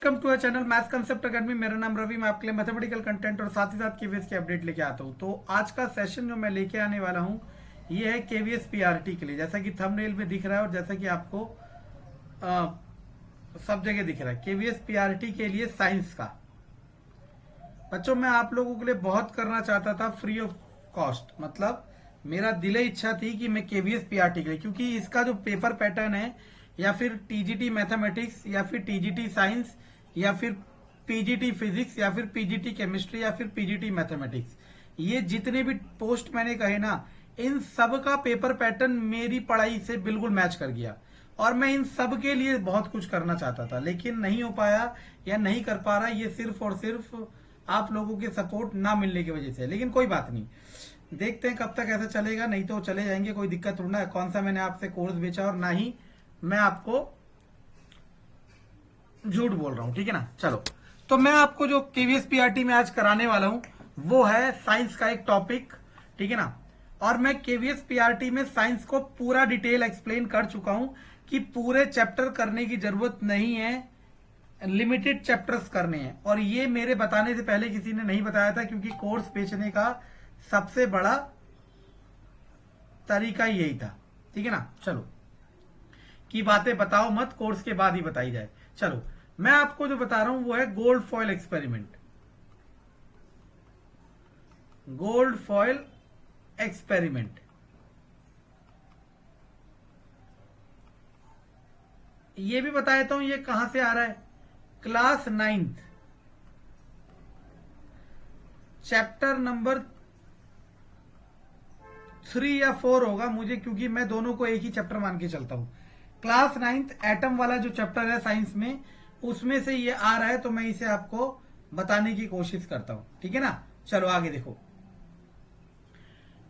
Welcome to channel math concept academy. मेरा नाम रवि। मैं आपके लिए मैथमेटिकल कंटेंट और साथ ही साथ केवीएस की अपडेट लेके आता हूं। तो आज का सेशन जो मैं लेके आने वाला हूं ये है केवीएस पीआरटी के लिए। जैसा कि थंबनेल में दिख रहा है और जैसा कि आपको सब जगह दिख रहा है, केवीएस पीआरटी के लिए साइंस का। बच्चों, मैं आप लोगों के लिए बहुत करना चाहता था फ्री ऑफ कॉस्ट। मतलब मेरा दिले इच्छा थी कि मैं केवीएस पीआरटी के लिए, क्योंकि इसका जो पेपर पैटर्न है, या फिर टीजीटी मैथमेटिक्स, या फिर टीजीटी साइंस, या फिर पीजीटी फिजिक्स, या फिर पीजीटी केमिस्ट्री, या फिर पीजीटी मैथमेटिक्स, ये जितने भी पोस्ट मैंने कहे ना, इन सब का पेपर पैटर्न मेरी पढ़ाई से बिल्कुल मैच कर गया। और मैं इन सब के लिए बहुत कुछ करना चाहता था, लेकिन नहीं हो पाया या नहीं कर पा रहा। ये सिर्फ और सिर्फ आप लोगों के सपोर्ट ना मिलने की वजह से। लेकिन कोई बात नहीं, देखते हैं कब तक ऐसा चलेगा। नहीं तो चले जाएंगे, कोई दिक्कत थोड़ा है। कौन सा मैंने आपसे कोर्स बेचा और ना ही मैं आपको झूठ बोल रहा हूं, ठीक है ना। चलो, तो मैं आपको जो केवीएस पीआरटी में आज कराने वाला हूं वो है साइंस का एक टॉपिक, ठीक है ना। और मैं केवीएस पीआरटी में साइंस को पूरा डिटेल एक्सप्लेन कर चुका हूं कि पूरे चैप्टर करने की जरूरत नहीं है, लिमिटेड चैप्टर्स करने हैं। और ये मेरे बताने से पहले किसी ने नहीं बताया था, क्योंकि कोर्स बेचने का सबसे बड़ा तरीका यही था, ठीक है ना। चलो, की बातें बताओ मत, कोर्स के बाद ही बताई जाए। चलो, मैं आपको जो बता रहा हूं वो है gold foil experiment. Gold foil experiment, ये भी बता देता हूं ये कहां से आ रहा है। क्लास 9th चैप्टर नंबर 3 या 4 होगा मुझे, क्योंकि मैं दोनों को एक ही चैप्टर मान के चलता हूं। क्लास 9th एटम वाला जो चैप्टर है साइंस में, उसमें से ये आ रहा है। तो मैं इसे आपको बताने की कोशिश करता हूं, ठीक है ना। चलो आगे देखो,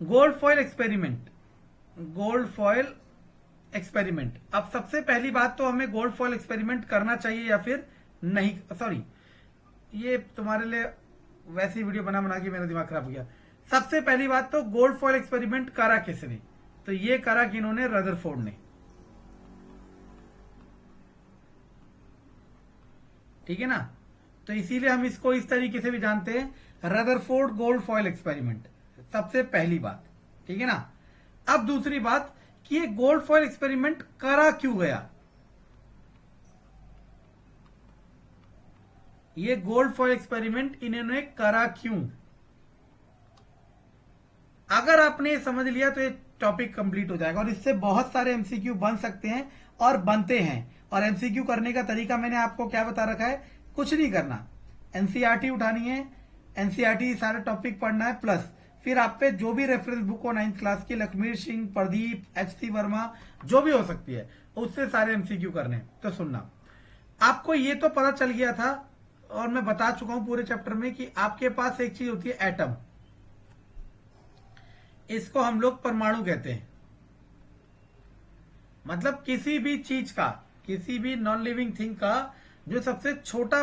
gold foil experiment. Gold foil experiment. अब सबसे पहली बात तो हमें गोल्ड फॉयल एक्सपेरिमेंट करना चाहिए या फिर नहीं। सॉरी, ये तुम्हारे लिए वैसी वीडियो बना बना के मेरा दिमाग खराब हो गया। सबसे पहली बात तो गोल्ड फॉयल एक्सपेरिमेंट करा किसने? तो ये करा किन्होंने? रदरफोर्ड ने, ठीक है ना। तो इसीलिए हम इसको इस तरीके से भी जानते हैं, रदरफोर्ड गोल्ड फॉयल एक्सपेरिमेंट। सबसे पहली बात, ठीक है ना। अब दूसरी बात कि ये गोल्ड फॉयल एक्सपेरिमेंट करा क्यों गया। ये गोल्ड फॉयल एक्सपेरिमेंट इन्होंने करा क्यों? अगर आपने समझ लिया तो ये टॉपिक कंप्लीट हो जाएगा। और इससे बहुत सारे एमसीक्यू बन सकते हैं और बनते हैं। और एमसीक्यू करने का तरीका मैंने आपको क्या बता रखा है, कुछ नहीं करना। एनसीईआरटी उठानी है, एनसीईआरटी सारा टॉपिक पढ़ना है, प्लस फिर आप पे जो भी रेफरेंस बुक हो 9th क्लास की, लक्ष्मीर सिंह, प्रदीप, एचसी वर्मा, जो भी हो सकती है, उससे सारे एमसीक्यू करने। तो सुनना, आपको ये तो पता चल गया था और मैं बता चुका हूं पूरे चैप्टर में कि आपके पास एक चीज होती है एटम। इसको हम लोग परमाणु कहते हैं। मतलब किसी भी चीज का, किसी भी नॉन लिविंग थिंग का जो सबसे छोटा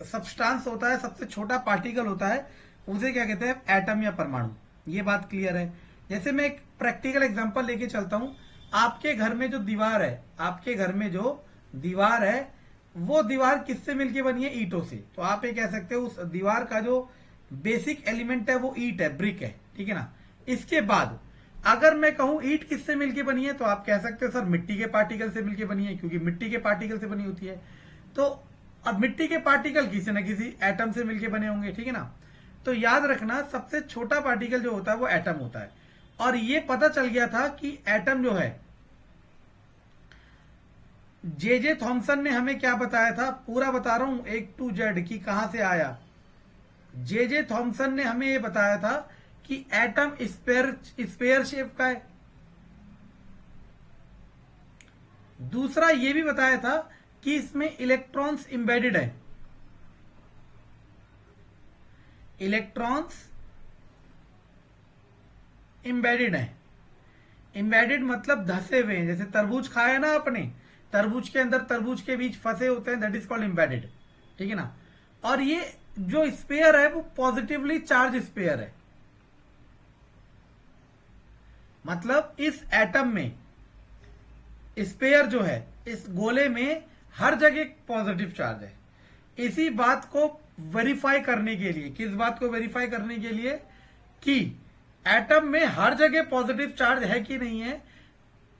सब्सटेंस होता है, सबसे छोटा पार्टिकल होता है, उसे क्या कहते हैं? एटम या परमाणु। ये बात क्लियर है। जैसे मैं एक प्रैक्टिकल एग्जांपल लेके चलता हूं। आपके घर में जो दीवार है, आपके घर में जो दीवार है, वो दीवार किससे मिलके बनी है? ईंटों से। तो आप ये कह सकते हो उस दीवार का जो बेसिक एलिमेंट है वो ईंट है, ब्रिक है, ठीक है ना। इसके बाद अगर मैं कहूं ईंट किससे मिलके बनी है, तो आप कह सकते हो सर मिट्टी के पार्टिकल से मिलके बनी है, क्योंकि मिट्टी के पार्टिकल से बनी होती है। तो अब मिट्टी के पार्टिकल किसी न किसी एटम से मिलके बने होंगे, ठीक है ना। तो याद रखना, सबसे छोटा पार्टिकल जो होता है वो एटम होता है। और ये पता चल गया था कि एटम जो है, जे थॉमसन ने हमें क्या बताया था, पूरा बता रहा हूं एक टू जेड की कहां से आया। जे थॉमसन ने हमें ये बताया था कि एटम स्पेयर शेप का है। दूसरा ये भी बताया था कि इसमें इलेक्ट्रॉन्स इंबेडेड है। इलेक्ट्रॉन्स इंबेडेड है। इंबेडेड मतलब धसे हुए हैं। जैसे तरबूज खाया ना आपने, तरबूज के अंदर तरबूज के बीच फंसे होते हैं, दैट इज कॉल्ड इंबेडेड, ठीक है ना। और ये जो स्पेयर है वो पॉजिटिवली चार्ज स्पेयर है। मतलब इस एटम में स्पेयर जो है, इस गोले में हर जगह पॉजिटिव चार्ज है। इसी बात को वेरीफाई करने के लिए, किस बात को वेरीफाई करने के लिए कि एटम में हर जगह पॉजिटिव चार्ज है कि नहीं है,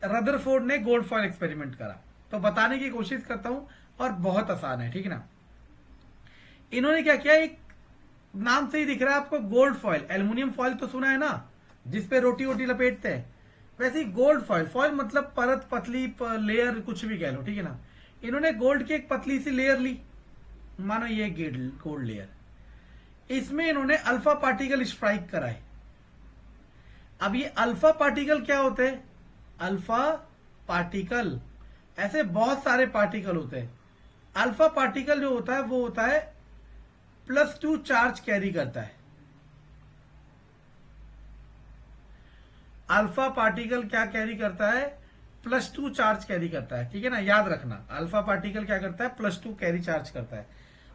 रदरफोर्ड ने गोल्ड फॉइल एक्सपेरिमेंट करा। तो बताने की कोशिश करता हूं, और बहुत आसान है, ठीक है ना। इन्होंने क्या किया, एक नाम से ही दिख रहा है आपको गोल्ड फॉइल, एल्युमिनियम फॉइल तो सुना है ना, जिसपे रोटी वोटी लपेटते हैं, वैसे ही गोल्ड फॉइल, फॉइल मतलब परत, पतली लेयर, कुछ भी कह लो, ठीक है ना। इन्होंने गोल्ड की एक पतली सी लेयर ली, मानो ये गोल्ड लेयर, इसमें इन्होंने अल्फा पार्टिकल स्ट्राइक कराए। अब ये अल्फा पार्टिकल क्या होते हैं, अल्फा पार्टिकल, ऐसे बहुत सारे पार्टिकल होते हैं। अल्फा पार्टिकल जो होता है वो होता है +2 चार्ज कैरी करता है। अल्फा पार्टिकल क्या कैरी करता है, +2 चार्ज कैरी करता है, ठीक है ना, याद रखना। अल्फा पार्टिकल क्या करता है, +2 कैरी चार्ज करता है।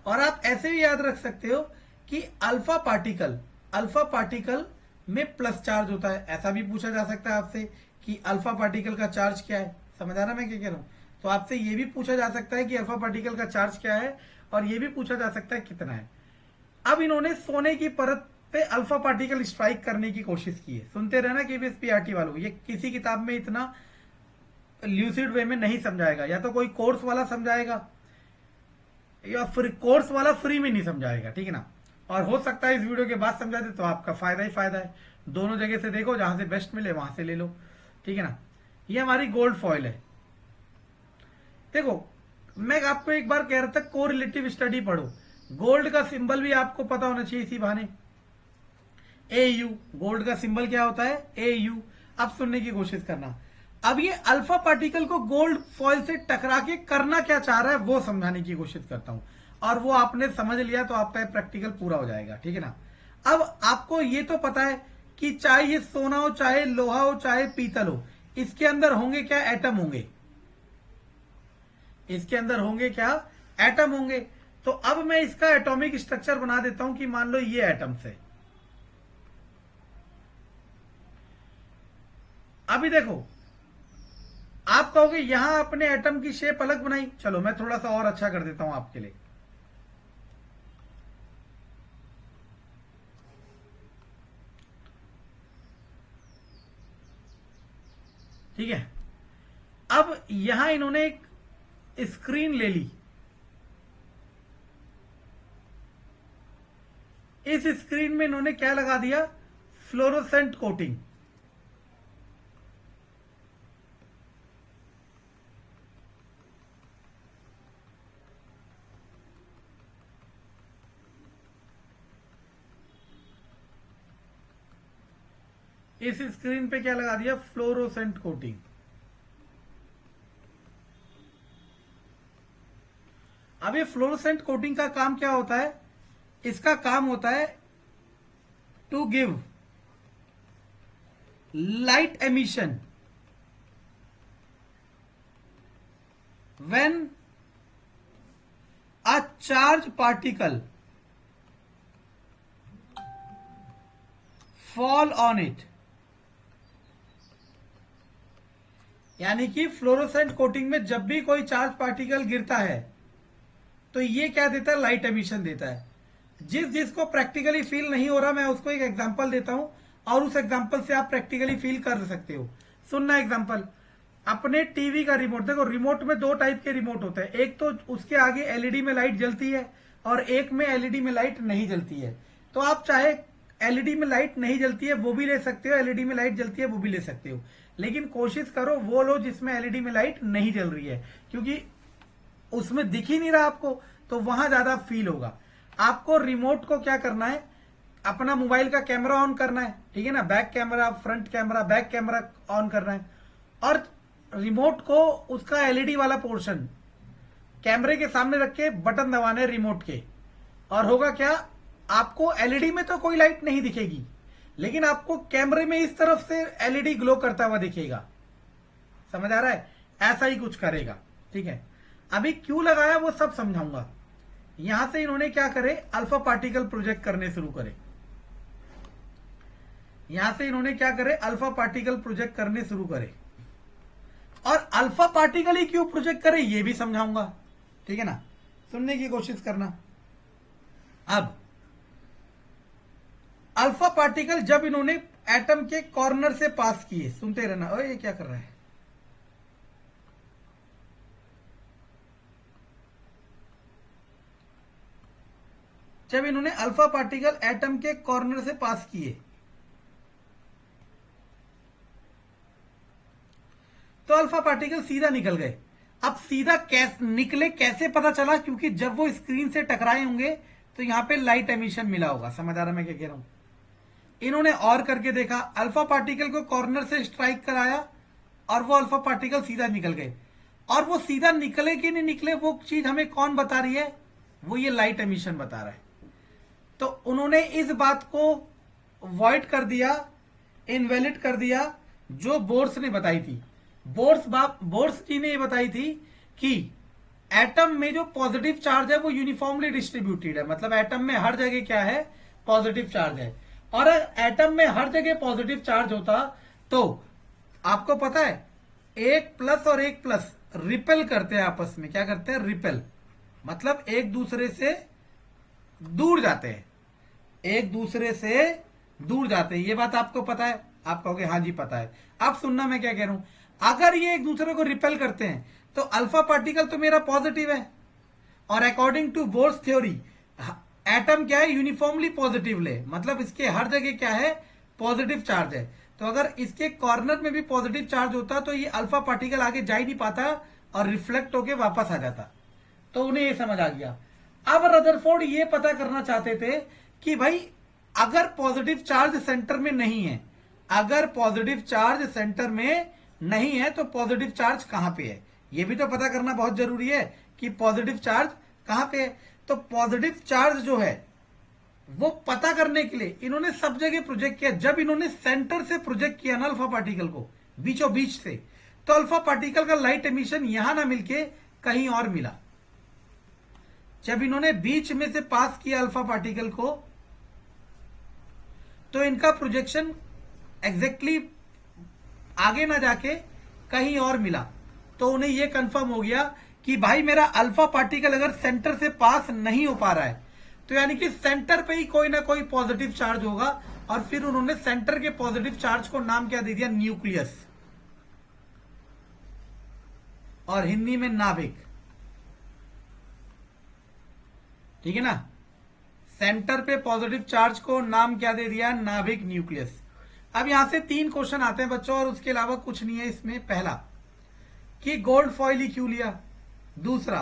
और आप ऐसे भी याद रख सकते हो कि अल्फा पार्टिकल में प्लस चार्ज होता है। ऐसा भी पूछा जा सकता है आपसे कि अल्फा पार्टिकल का चार्ज क्या है, समझ आ रहा मैं क्या कह रहा हूं। तो आपसे ये भी पूछा जा सकता है कि अल्फा पार्टिकल का चार्ज क्या है, और ये भी पूछा जा सकता है कितना है। अब इन्होंने सोने की परत पे अल्फा पार्टिकल स्ट्राइक करने की कोशिश की है। सुनते रहना KVS PRT वालों, ये किसी किताब में इतना ल्यूसिड वे में नहीं समझाएगा, या तो कोई कोर्स वाला समझाएगा, या कोर्स वाला फ्री में नहीं समझाएगा, ठीक है ना। और हो सकता है इस वीडियो के बाद समझा दे, तो आपका फायदा ही फायदा है। दोनों जगह से देखो, जहां से बेस्ट मिले वहां से ले लो, ठीक है ना। ये हमारी गोल्ड फॉइल है। देखो, मैं आपको एक बार कह रहा था कोरिलेटिव स्टडी पढ़ो, गोल्ड का सिंबल भी आपको पता होना चाहिए इसी बहाने, AU। गोल्ड का सिंबल क्या होता है, AU। अब सुनने की कोशिश करना। अब ये अल्फा पार्टिकल को गोल्ड फॉइल से टकरा के करना क्या चाह रहा है वो समझाने की कोशिश करता हूं, और वो आपने समझ लिया तो आपका प्रैक्टिकल पूरा हो जाएगा, ठीक है ना। अब आपको ये तो पता है कि चाहे ये सोना हो, चाहे लोहा हो, चाहे पीतल हो, इसके अंदर होंगे क्या, एटम होंगे। इसके अंदर होंगे क्या, एटम होंगे। तो अब मैं इसका एटॉमिक स्ट्रक्चर बना देता हूं कि मान लो ये एटम्स है। अभी देखो, आप कहोगे यहां अपने एटम की शेप अलग बनाई, चलो मैं थोड़ा सा और अच्छा कर देता हूं आपके लिए। ठीक है, अब यहां इन्होंने एक स्क्रीन ले ली, इस स्क्रीन में इन्होंने क्या लगा दिया, फ्लोरोसेंट कोटिंग। इस स्क्रीन पे क्या लगा दिया, फ्लोरोसेंट कोटिंग। अब ये फ्लोरोसेंट कोटिंग का काम क्या होता है, इसका काम होता है to give light emission when a charge particle fall on it. यानी कि फ्लोरोसेंट कोटिंग में जब भी कोई चार्ज पार्टिकल गिरता है तो ये क्या देता है, लाइट एमिशन देता है। जिसको प्रैक्टिकली फील नहीं हो रहा, मैं उसको एक एग्जांपल देता हूं, और उस एग्जांपल से आप प्रैक्टिकली फील कर सकते हो। सुनना एग्जांपल, अपने टीवी का रिमोट देखो, रिमोट में 2 टाइप के रिमोट होते हैं, एक तो उसके आगे एलईडी में लाइट जलती है, और एक में एलईडी में लाइट नहीं जलती है। तो आप चाहे एलईडी में लाइट नहीं जलती है वो भी ले सकते हो, एलईडी में लाइट जलती है वो भी ले सकते हो, लेकिन कोशिश करो वो लो जिसमें एलईडी में लाइट नहीं जल रही है, क्योंकि उसमें दिख ही नहीं रहा आपको, तो वहां ज्यादा फील होगा। आपको रिमोट को क्या करना है, अपना मोबाइल का कैमरा ऑन करना है, ठीक है ना, back camera, front camera, back camera on करना है, और रिमोट को उसका एलईडी वाला पोर्शन कैमरे के सामने रख के बटन दबाने रिमोट के, और होगा क्या, आपको एलईडी में तो कोई लाइट नहीं दिखेगी, लेकिन आपको कैमरे में इस तरफ से एलईडी ग्लो करता हुआ दिखेगा। समझ आ रहा है, ऐसा ही कुछ करेगा, ठीक है। अभी क्यों लगाया वो सब समझाऊंगा। यहां से इन्होंने क्या करे, अल्फा पार्टिकल प्रोजेक्ट करने शुरू करे। यहां से इन्होंने क्या करे, अल्फा पार्टिकल प्रोजेक्ट करने शुरू करे, और अल्फा पार्टिकल ही क्यों प्रोजेक्ट करे ये भी समझाऊंगा। ठीक है ना, सुनने की कोशिश करना। अब अल्फा पार्टिकल जब इन्होंने एटम के कॉर्नर से पास किए, सुनते रहना। ओए ये क्या कर रहा है? जब इन्होंने अल्फा पार्टिकल एटम के कॉर्नर से पास किए तो अल्फा पार्टिकल सीधा निकल गए। अब सीधा निकले कैसे पता चला? क्योंकि जब वो स्क्रीन से टकराए होंगे तो यहां पे लाइट एमिशन मिला होगा। समझ आ रहा मैं क्या कह रहा हूं? इन्होंने और करके देखा, अल्फा पार्टिकल को कॉर्नर से स्ट्राइक कराया और वो अल्फा पार्टिकल सीधा निकल गए। और वो सीधा निकले कि नहीं निकले वो चीज हमें कौन बता रही है? वो ये लाइट एमिशन बता रहा है। तो उन्होंने इस बात को वॉइड कर दिया, इनवैलिड कर दिया, जो बोर्स ने बताई थी। बोर्स जी ने ये बताई थी कि एटम में जो पॉजिटिव चार्ज है वो यूनिफॉर्मली डिस्ट्रीब्यूटेड है। मतलब एटम में हर जगह क्या है? पॉजिटिव चार्ज है। और एटम में हर जगह पॉजिटिव चार्ज होता तो आपको पता है एक प्लस और एक प्लस रिपेल करते हैं आपस में। क्या करते हैं? रिपेल। मतलब एक दूसरे से दूर जाते हैं, एक दूसरे से दूर जाते हैं। ये बात आपको पता है? आप कहोगे हाँ जी पता है। अब सुनना मैं क्या कह रहा हूं। अगर ये एक दूसरे को रिपेल करते हैं तो अल्फा पार्टिकल तो मेरा पॉजिटिव है, और according to Bohr's theory atom क्या है? यूनिफॉर्मली पॉजिटिव ले, मतलब इसके हर जगह क्या है? पॉजिटिव चार्ज है। तो अगर इसके कॉर्नर में भी पॉजिटिव चार्ज होता तो ये अल्फा पार्टिकल आगे जा ही नहीं पाता और रिफ्लेक्ट होके वापस आ जाता। तो उन्हें ये समझ आ गया। अब रदरफोर्ड ये पता करना चाहते थे कि भाई अगर पॉजिटिव चार्ज सेंटर में नहीं है, अगर पॉजिटिव चार्ज सेंटर में नहीं है तो पॉजिटिव चार्ज कहां पे है? ये भी तो पता करना बहुत जरूरी है कि पॉजिटिव चार्ज कहां पे है। तो पॉजिटिव चार्ज जो है वो पता करने के लिए इन्होंने सब जगह प्रोजेक्ट किया। जब इन्होंने सेंटर से प्रोजेक्ट किया ना अल्फा पार्टिकल को, बीचों बीच से, तो अल्फा पार्टिकल का लाइट एमिशन यहां ना मिलके कहीं और मिला। जब इन्होंने बीच में से पास किया अल्फा पार्टिकल को तो इनका प्रोजेक्शन एग्जैक्टली आगे ना जाके कहीं और मिला। तो उन्हें यह कंफर्म हो गया कि भाई मेरा अल्फा पार्टिकल अगर सेंटर से पास नहीं हो पा रहा है तो यानी कि सेंटर पे ही कोई ना कोई पॉजिटिव चार्ज होगा। और फिर उन्होंने सेंटर के पॉजिटिव चार्ज को नाम क्या दे दिया? न्यूक्लियस, और हिंदी में नाभिक। ठीक है ना? सेंटर पे पॉजिटिव चार्ज को नाम क्या दे दिया? नाभिक, न्यूक्लियस। अब यहां से 3 क्वेश्चन आते हैं बच्चों, और उसके अलावा कुछ नहीं है इसमें। पहला कि गोल्ड फॉइल ही क्यों लिया? दूसरा,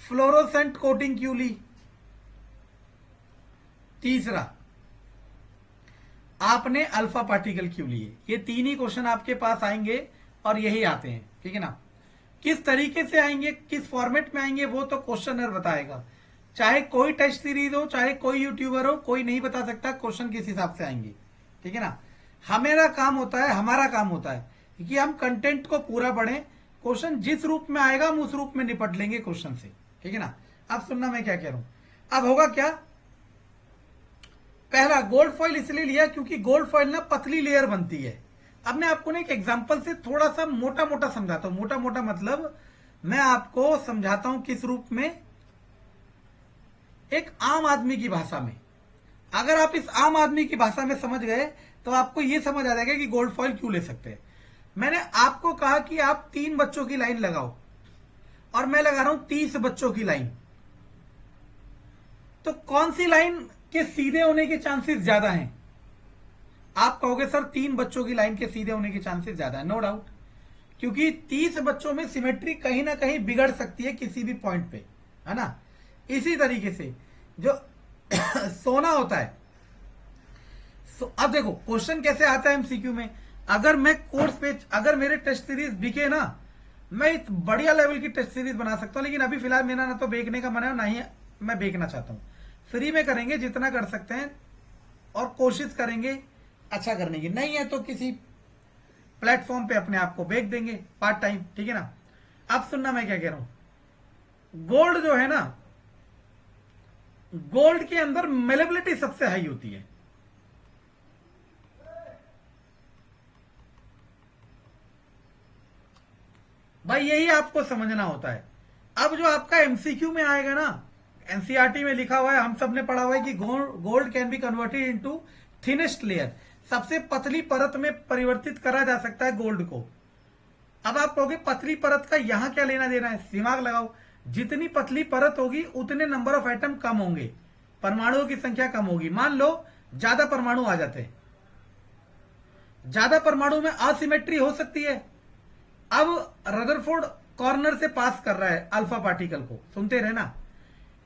फ्लोरोसेंट कोटिंग क्यों ली? तीसरा, आपने अल्फा पार्टिकल क्यों लिए? ये 3 ही क्वेश्चन आपके पास आएंगे और यही आते हैं। ठीक है ना? किस तरीके से आएंगे, किस फॉर्मेट में आएंगे, वो तो क्वेश्चनर बताएगा। चाहे कोई टेस्ट सीरीज हो, चाहे कोई यूट्यूबर हो, कोई नहीं बता सकता क्वेश्चन किस हिसाब से आएंगे। ठीक है ना? हमारा काम होता है कि हम कंटेंट को पूरा पढ़ें। क्वेश्चन जिस रूप में आएगा हम उस रूप में निपट लेंगे क्वेश्चन से। ठीक है ना? अब सुनना मैं क्या कह रहा हूं। अब होगा क्या? पहला, गोल्ड फॉइल इसलिए लिया क्योंकि गोल्ड फॉइल ना पतली लेयर बनती है। अब मैं आपको ना एक एग्जांपल से थोड़ा सा मोटा मोटा समझाता हूं। मोटा मोटा मतलब मैं आपको समझाता हूं किस रूप में? एक आम आदमी की भाषा में। अगर आप इस आम आदमी की भाषा में समझ गए तो आपको यह समझ आ जाएगा कि गोल्ड फॉइल क्यों ले सकते हैं। मैंने आपको कहा कि आप 3 बच्चों की लाइन लगाओ और मैं लगा रहा हूं 30 बच्चों की लाइन। तो कौन सी लाइन के सीधे होने के चांसेस ज्यादा हैं? आप कहोगे सर 3 बच्चों की लाइन के सीधे होने के चांसेस ज्यादा है। नो डाउट, क्योंकि 30 बच्चों में सिमेट्री कहीं ना कहीं बिगड़ सकती है किसी भी पॉइंट पे, है ना? इसी तरीके से जो सोना होता है। अब देखो क्वेश्चन कैसे आता है एमसीक्यू में। अगर मैं कोर्स पे, अगर मेरे टेस्ट सीरीज बिके ना, मैं एक बढ़िया लेवल की टेस्ट सीरीज बना सकता हूं। लेकिन अभी फिलहाल मेरा ना तो बेचने का मन है, ना ही मैं बेचना चाहता हूं। फ्री में करेंगे जितना कर सकते हैं और कोशिश करेंगे अच्छा करने की। नहीं है तो किसी प्लेटफॉर्म पे अपने आप को बेच देंगे पार्ट टाइम। ठीक है ना? अब सुनना मैं क्या कह रहा हूं। गोल्ड जो है ना, गोल्ड के अंदर मेलेबिलिटी सबसे हाई होती है। भाई यही आपको समझना होता है अब जो आपका एमसीक्यू में आएगा ना, एनसीईआरटी में लिखा हुआ है, हम सब ने पढ़ा हुआ है कि gold can be converted into thinnest layer, सबसे पतली परत में परिवर्तित करा जा सकता है गोल्ड को। अब आप कहोगे पतली परत का यहां क्या लेना देना है, दिमाग लगाओ, जितनी पतली परत होगी उतने नंबर ऑफ एटम कम होंगे, परमाणुओं की संख्या कम होगी। मान लो ज्यादा परमाणु आ जाते हैं, ज्यादा परमाणु में असिमेट्री हो सकती है। अब रदरफोर्ड कॉर्नर से पास कर रहा है अल्फा पार्टिकल को, सुनते रहना,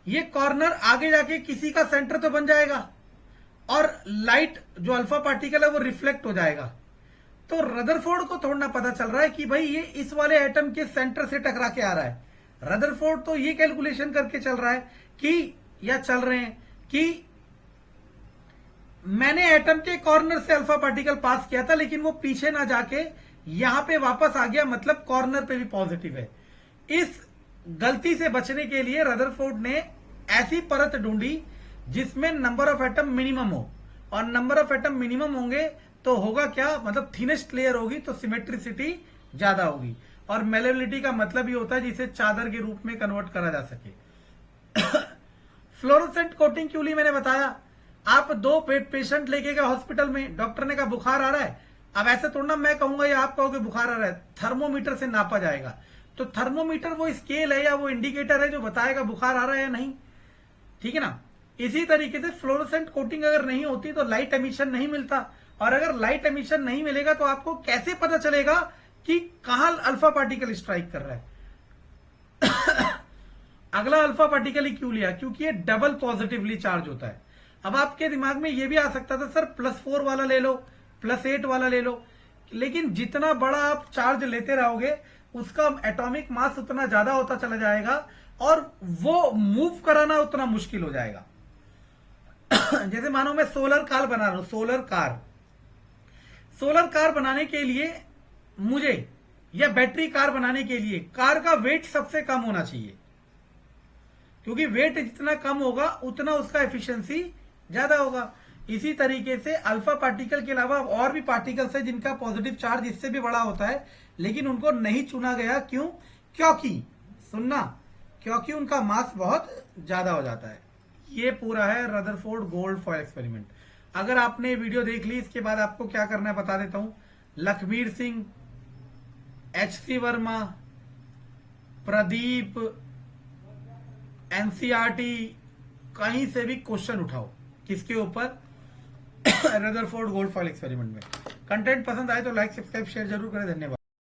ये कॉर्नर आगे जाके किसी का सेंटर तो बन जाएगा और लाइट जो अल्फा पार्टिकल है वो रिफ्लेक्ट हो जाएगा। तो रदरफोर्ड को थोड़ा पता चल रहा है कि भाई ये इस वाले एटम के सेंटर से टकरा के आ रहा है। रदरफोर्ड तो ये कैलकुलेशन करके चल रहा है कि, या चल रहे हैं कि मैंने एटम के कॉर्नर से अल्फा पार्टिकल पास किया था, लेकिन वो पीछे ना जाके यहां पे वापस आ गया, मतलब कॉर्नर पे भी पॉजिटिव है। इस गलती से बचने के लिए रदरफोर्ड ने ऐसी परत ढूंढी जिसमें नंबर ऑफ एटम मिनिमम हो, और नंबर ऑफ एटम मिनिमम होंगे तो होगा क्या, मतलब थिनेस्ट लेयर होगी तो सिमेट्रिसिटी ज्यादा होगी, और मेलेबिलिटी का मतलब ये होता है जिसे चादर के रूप में कन्वर्ट करा जा सके। फ्लोरोसेंट कोटिंग क्यों ली मैंने बताया। आप दो पेशेंट लेके गए हॉस्पिटल में, डॉक्टर ने कहा बुखार आ रहा है। अब ऐसे थोड़ा मैं कहूंगा या आप कहोगे बुखार आ रहा है, थर्मोमीटर से नापा जाएगा। तो थर्मोमीटर वो स्केल है या वो इंडिकेटर है जो बताएगा बुखार आ रहा है या नहीं, ठीक है ना। इसी तरीके से फ्लोरोसेंट कोटिंग अगर नहीं होती तो लाइट एमिशन नहीं मिलता, और अगर लाइट एमिशन नहीं मिलेगा तो आपको कैसे पता चलेगा कि कहां अल्फा पार्टिकल स्ट्राइक कर रहा है। अगला अल्फा पार्टिकल ही क्यों लिया, क्योंकि ये डबल पॉजिटिवली चार्ज होता है। अब आपके दिमाग में ये भी आ सकता था सर +4 वाला ले लो, +8 वाला ले लो, लेकिन जितना बड़ा आप चार्ज लेते रहोगे उसका एटॉमिक मास उतना ज्यादा होता चला जाएगा और वो मूव कराना उतना मुश्किल हो जाएगा। जैसे मानो मैं सोलर कार बना रहा हूं, सोलर कार बनाने के लिए मुझे, या बैटरी कार बनाने के लिए कार का वेट सबसे कम होना चाहिए, क्योंकि वेट जितना कम होगा उतना उसका एफिशिएंसी ज्यादा होगा। इसी तरीके से अल्फा पार्टिकल के अलावा और भी पार्टिकल्स है जिनका पॉजिटिव चार्ज इससे भी बड़ा होता है, लेकिन उनको नहीं चुना गया। क्यों? क्योंकि सुनना, क्योंकि उनका मास बहुत ज्यादा हो जाता है। ये पूरा है रदरफोर्ड गोल्ड फॉयल एक्सपेरिमेंट। अगर आपने वीडियो देख ली, इसके बाद आपको क्या करना है बता देता हूं। लखबीर सिंह, HC वर्मा, प्रदीप, एनसीईआरटी, कहीं से भी क्वेश्चन उठाओ। किसके ऊपर? रदरफोर्ड गोल्ड फॉयल एक्सपेरिमेंट में। कंटेंट पसंद आए तो लाइक, सब्सक्राइब, शेयर जरूर करें। धन्यवाद।